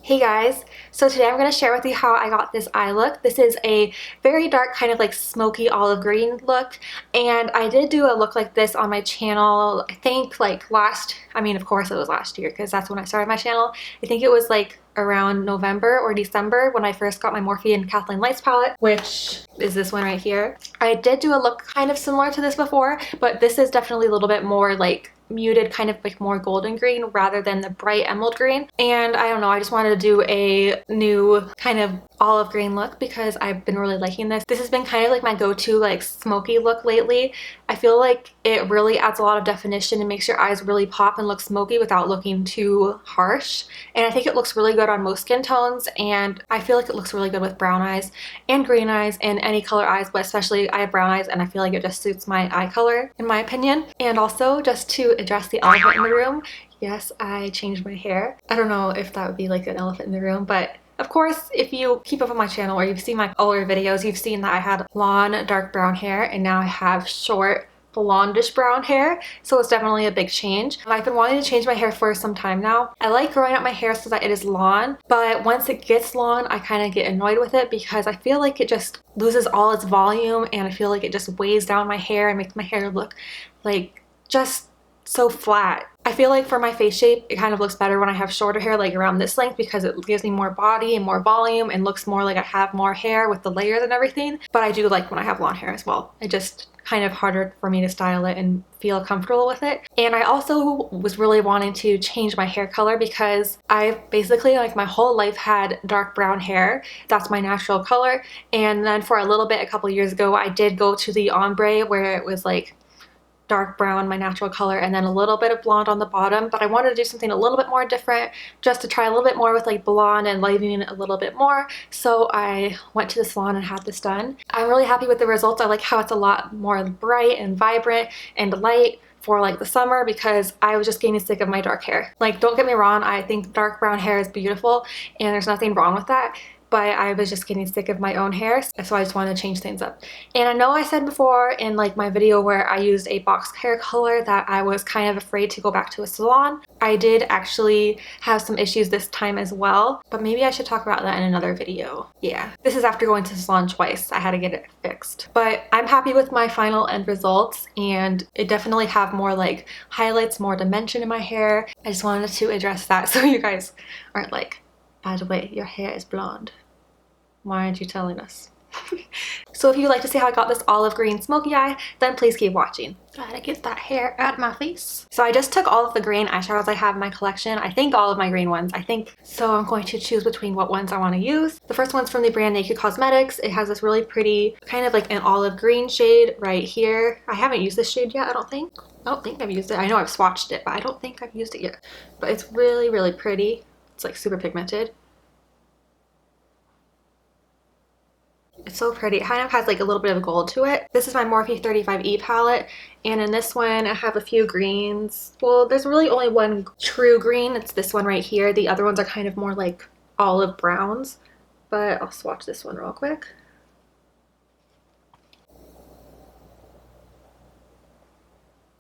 Hey guys, so today I'm going to share with you how I got this eye look. This is a very dark kind of like smoky olive green look, and I did do a look like this on my channel I think like of course it was last year because that's when I started my channel. I think it was like around November or December when I first got my Morphe Kathleen Lights Palette, which is this one right here. I did do a look kind of similar to this before, but this is definitely a little bit more like muted, kind of like more golden green rather than the bright emerald green. And I don't know, I just wanted to do a new kind of olive green look because I've been really liking this. This has been kind of like my go-to like smoky look lately. I feel like it really adds a lot of definition and makes your eyes really pop and look smoky without looking too harsh. And I think it looks really good on most skin tones, and I feel like it looks really good with brown eyes and green eyes and any color eyes, but especially I have brown eyes and I feel like it just suits my eye color in my opinion. And also, just to address the elephant in the room, yes, I changed my hair. I don't know if that would be like an elephant in the room, but of course, if you keep up on my channel or you've seen my older videos, you've seen that I had long dark brown hair and now I have short blondish brown hair, so it's definitely a big change. I've been wanting to change my hair for some time now. I like growing out my hair so that it is long, but once it gets long I kind of get annoyed with it because I feel like it just loses all its volume and I feel like it just weighs down my hair and makes my hair look like just so flat. I feel like for my face shape it kind of looks better when I have shorter hair, like around this length, because it gives me more body and more volume and looks more like I have more hair with the layers and everything. But I do like when I have long hair as well. It just kind of harder for me to style it and feel comfortable with it. And I also was really wanting to change my hair color because I've basically like my whole life had dark brown hair. That's my natural color. And then for a little bit, a couple years ago, I did go to the ombre where it was like dark brown, my natural color, and then a little bit of blonde on the bottom. But I wanted to do something a little bit more different, just to try a little bit more with like blonde and lightening it a little bit more. So I went to the salon and had this done. I'm really happy with the results. I like how it's a lot more bright and vibrant and light for like the summer because I was just getting sick of my dark hair. Like, don't get me wrong, I think dark brown hair is beautiful and there's nothing wrong with that, but I was just getting sick of my own hair, so I just wanted to change things up. And I know I said before in like my video where I used a box hair color that I was kind of afraid to go back to a salon. I did actually have some issues this time as well, but maybe I should talk about that in another video. Yeah, this is after going to the salon twice. I had to get it fixed. But I'm happy with my final end results, and it definitely have more like highlights, more dimension in my hair. I just wanted to address that so you guys aren't like, by the way, your hair is blonde. Why aren't you telling us? So if you'd like to see how I got this olive green smoky eye, then please keep watching. Gotta get that hair out of my face. So I just took all of the green eyeshadows I have in my collection. I think all of my green ones, So I'm going to choose between what ones I want to use. The first one's from the brand Naked Cosmetics. It has this really pretty, kind of like an olive green shade right here. I haven't used this shade yet, I don't think. I've used it. I know I've swatched it, but I don't think I've used it yet. But it's really, really pretty. It's like super pigmented. It's so pretty. It kind of has like a little bit of gold to it. This is my Morphe 35E palette, and in this one I have a few greens. Well, there's really only one true green. It's this one right here. The other ones are kind of more like olive browns, but I'll swatch this one real quick.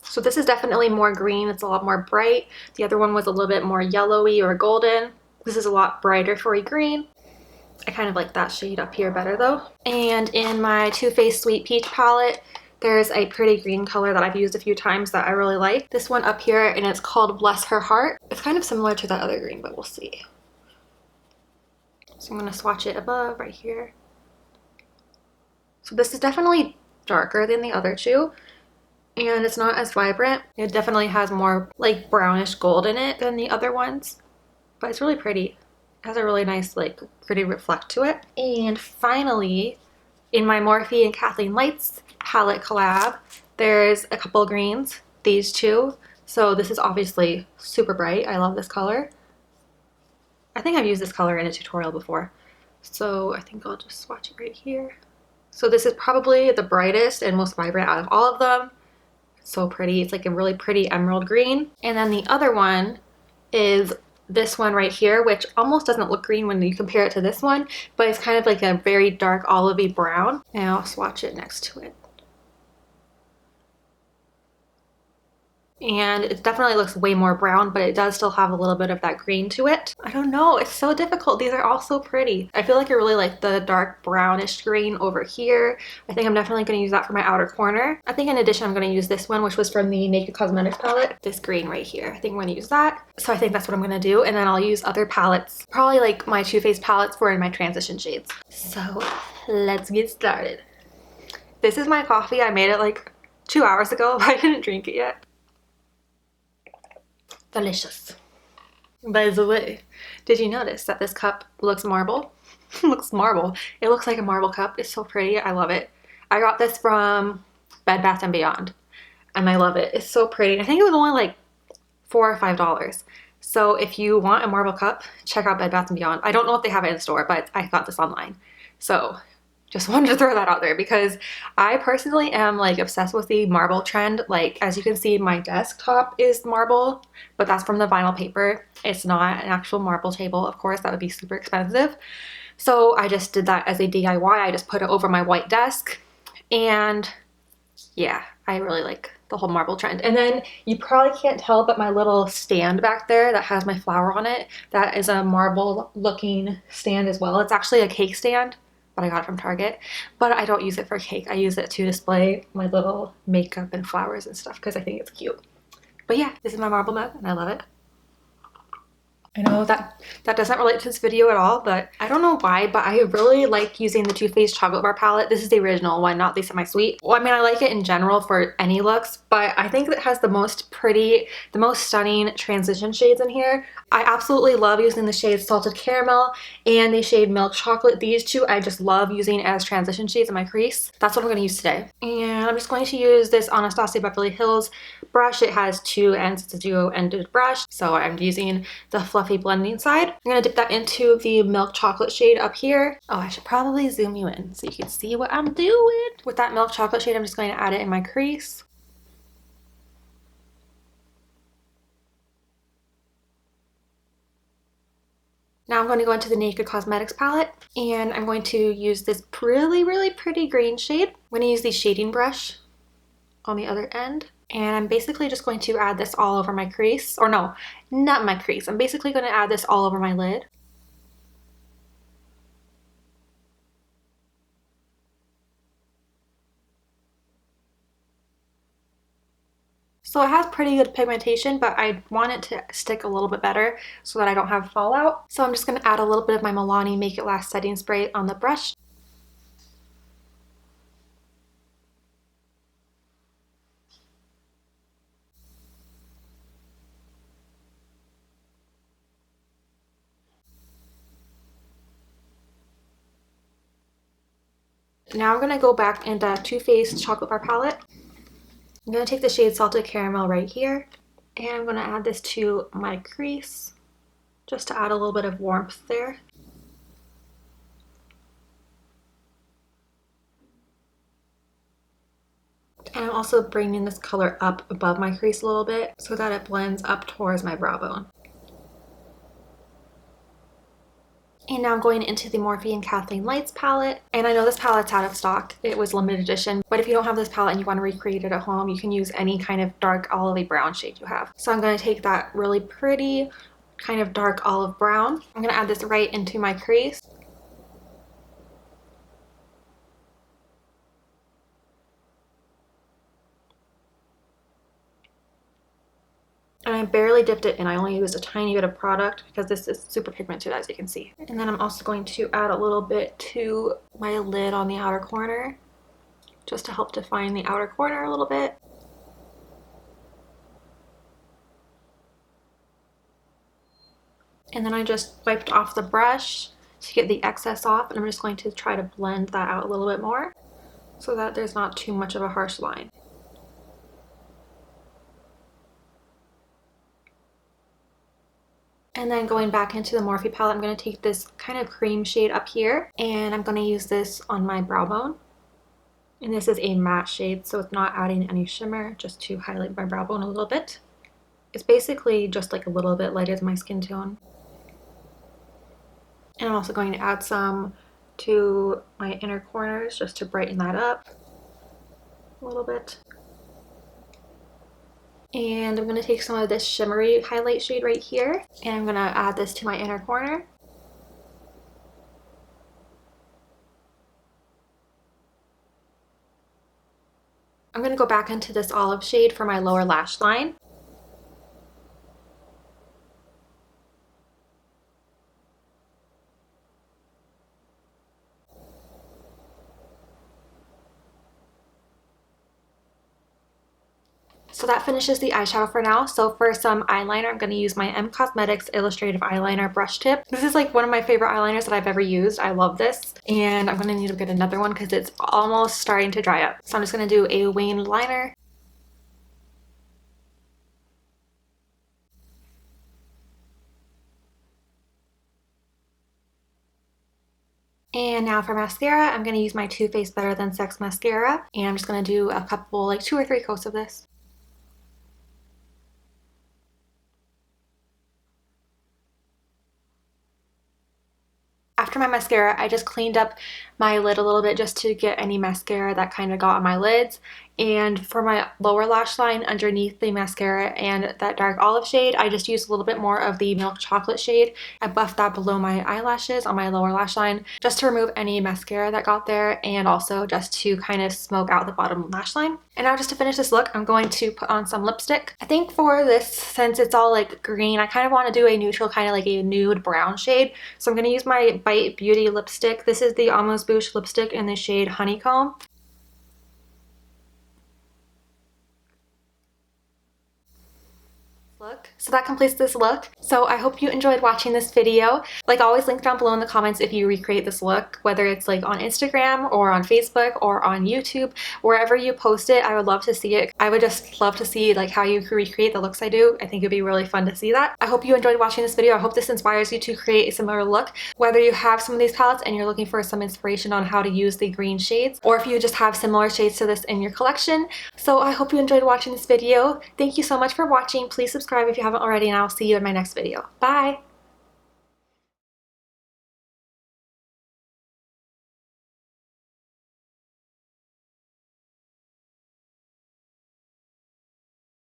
So this is definitely more green. It's a lot more bright. The other one was a little bit more yellowy or golden. This is a lot brighter for a green. I kind of like that shade up here better though. And in my Too Faced Sweet Peach palette, there's a pretty green color that I've used a few times that I really like. This one up here, and it's called Bless Her Heart. It's kind of similar to that other green, but we'll see. So I'm going to swatch it above right here. So this is definitely darker than the other two, and it's not as vibrant. It definitely has more like brownish gold in it than the other ones, but it's really pretty. Has a really nice like pretty reflect to it. And finally, in my Morphe and Kathleen Lights palette collab, there's a couple greens, these two. So this is obviously super bright. I love this color. I think I've used this color in a tutorial before, so I think I'll just swatch it right here. So this is probably the brightest and most vibrant out of all of them. It's so pretty. It's like a really pretty emerald green. And then the other one is this one right here, which almost doesn't look green when you compare it to this one, but it's kind of like a very dark olivey brown. And I'll swatch it next to it. and it definitely looks way more brown, but it does still have a little bit of that green to it. I don't know, it's so difficult. These are all so pretty. I feel like I really like the dark brownish green over here. I think I'm definitely going to use that for my outer corner. I think in addition I'm going to use this one, which was from the Naked Cosmetics palette. This green right here. I think I'm going to use that. So I think that's what I'm going to do, and then I'll use other palettes, probably like my Too Faced palettes for in my transition shades. So let's get started. This is my coffee. I made it like 2 hours ago, but I didn't drink it yet. Delicious. By the way, did you notice that this cup looks marble? Looks marble. It looks like a marble cup. It's so pretty. I love it. I got this from Bed Bath & Beyond, and I love it. It's so pretty. I think it was only like $4 or $5. So if you want a marble cup, check out Bed Bath & Beyond. I don't know if they have it in store, but I got this online. So just wanted to throw that out there because I personally am like obsessed with the marble trend. Like, as you can see, my desktop is marble, but that's from the vinyl paper. It's not an actual marble table. Of course, that would be super expensive. So I just did that as a DIY. I just put it over my white desk, and yeah, I really like the whole marble trend. And then you probably can't tell, but my little stand back there that has my flower on it, that is a marble looking stand as well. It's actually a cake stand, but I got it from Target. But I don't use it for cake. I use it to display my little makeup and flowers and stuff because I think it's cute. But yeah, this is my marble mug and I love it. I know that doesn't relate to this video at all, but I don't know why, but I really like using the Too Faced Chocolate Bar palette. This is the original one, not the semi-sweet. Well, I mean, I like it in general for any looks, but I think it has the most pretty, the most stunning transition shades in here. I absolutely love using the shades Salted Caramel and the shade Milk Chocolate. These two I just love using as transition shades in my crease. That's what I'm going to use today. And I'm just going to use this Anastasia Beverly Hills brush. It has two ends. It's a duo-ended brush, so I'm using the fluffy blending side. I'm going to dip that into the Milk Chocolate shade up here. Oh, I should probably zoom you in so you can see what I'm doing. With that Milk Chocolate shade, I'm just going to add it in my crease. Now I'm going to go into the Naked Cosmetics palette, and I'm going to use this really, really pretty green shade. I'm going to use the shading brush on the other end, and I'm basically just going to add this all over my crease. Or no, not my crease. I'm basically going to add this all over my lid. So it has pretty good pigmentation, but I want it to stick a little bit better so that I don't have fallout. So I'm just going to add a little bit of my Milani Make It Last setting spray on the brush. Now I'm going to go back into Too Faced Chocolate Bar palette. I'm going to take the shade Salted Caramel right here, and I'm going to add this to my crease just to add a little bit of warmth there. And I'm also bringing this color up above my crease a little bit so that it blends up towards my brow bone. And now I'm going into the Morphe Kathleen Lights palette. And I know this palette's out of stock. It was limited edition. But if you don't have this palette and you want to recreate it at home, you can use any kind of dark olivey brown shade you have. So I'm going to take that really pretty kind of dark olive brown. I'm going to add this right into my crease. And I barely dipped it in. I only used a tiny bit of product because this is super pigmented, as you can see. And then I'm also going to add a little bit to my lid on the outer corner just to help define the outer corner a little bit. And then I just wiped off the brush to get the excess off, and I'm just going to try to blend that out a little bit more so that there's not too much of a harsh line. And then going back into the Morphe palette, I'm going to take this kind of cream shade up here, and I'm going to use this on my brow bone. And this is a matte shade, so it's not adding any shimmer, just to highlight my brow bone a little bit. It's basically just like a little bit lighter than my skin tone. And I'm also going to add some to my inner corners just to brighten that up a little bit. And I'm going to take some of this shimmery highlight shade right here, and I'm going to add this to my inner corner. I'm going to go back into this olive shade for my lower lash line. So that finishes the eyeshadow for now. So for some eyeliner, I'm going to use my M Cosmetics Illustrative Eyeliner Brush Tip. This is like one of my favorite eyeliners that I've ever used. I love this. And I'm going to need to get another one because it's almost starting to dry up. So I'm just going to do a winged liner. And now for mascara, I'm going to use my Too Faced Better Than Sex mascara. And I'm just going to do a couple, like 2 or 3 coats of this. After my mascara, I just cleaned up my lid a little bit just to get any mascara that kind of got on my lids. And for my lower lash line underneath the mascara and that dark olive shade, I just used a little bit more of the milk chocolate shade. I buffed that below my eyelashes on my lower lash line just to remove any mascara that got there and also just to kind of smoke out the bottom lash line. And now just to finish this look, I'm going to put on some lipstick. I think for this, since it's all like green, I kind of want to do a neutral, kind of like a nude brown shade. So I'm going to use my Bite Beauty lipstick. This is the Almost Bouche lipstick in the shade Honeycomb. Look. So that completes this look. So I hope you enjoyed watching this video. Like always, link down below in the comments if you recreate this look, whether it's like on Instagram or on Facebook or on YouTube, wherever you post it. I would love to see it. I would just love to see like how you recreate the looks I do. I think it'd be really fun to see that. I hope you enjoyed watching this video. I hope this inspires you to create a similar look, whether you have some of these palettes and you're looking for some inspiration on how to use the green shades, or if you just have similar shades to this in your collection. So I hope you enjoyed watching this video. Thank you so much for watching. Please subscribe if you haven't already, and I'll see you in my next video. Bye!